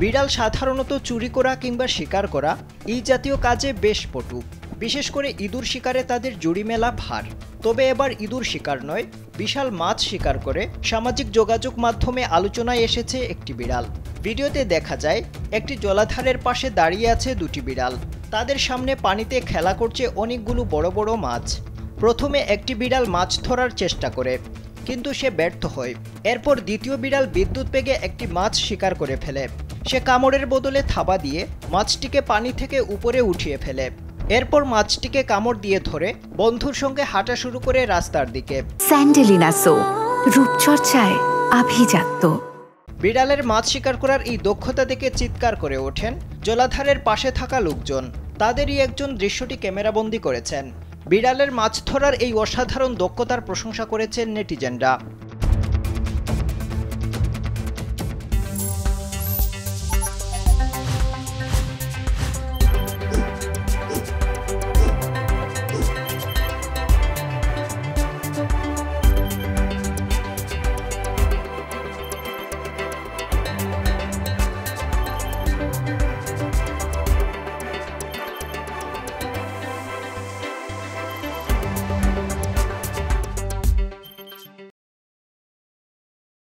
বিড়াল সাধারণত চুরি করা কিংবা শিকার করা এই জাতীয় কাজে বেশ পটু। বিশেষ করে ইঁদুর শিকারে তাদের জুড়ি মেলা ভার। তবে এবার ইঁদুর শিকার নয়, বিশাল মাছ শিকার করে সামাজিক যোগাযোগ মাধ্যমে আলোচনায় এসেছে একটি বিড়াল। ভিডিওতে দেখা যায় একটি জলাধারের পাশে দাঁড়িয়ে আছে দুটি বিড়াল। তাদের সামনে পানিতে খেলা করছে অনেকগুলো বড় বড় মাছ। প্রথমে একটি বিড়াল মাছ ধরার চেষ্টা করে, কিন্তু সে ব্যর্থ হয়। এরপর দ্বিতীয় বিড়াল বিদ্যুৎ বেগে একটি মাছ শিকার করে ফেলে। সে কামড়ের বদলে থাবা দিয়ে মাছটিকে পানি থেকে উপরে উঠিয়ে ফেলে। এরপর মাছটিকে কামড় দিয়ে ধরে বন্ধুর সঙ্গে হাঁটা শুরু করে রাস্তার দিকে। স্যান্ডেলিনা সো, রূপচর্চায় আভিজাত্য। বিড়ালের মাছ শিকার করার এই দক্ষতা দেখে চিৎকার করে ওঠেন জলাধারের পাশে থাকা লোকজন। তাদেরই একজন দৃশ্যটি ক্যামেরাবন্দি করেছেন। বিড়ালের মাছ ধরার এই অসাধারণ দক্ষতার প্রশংসা করেছেন নেটিজেনরা।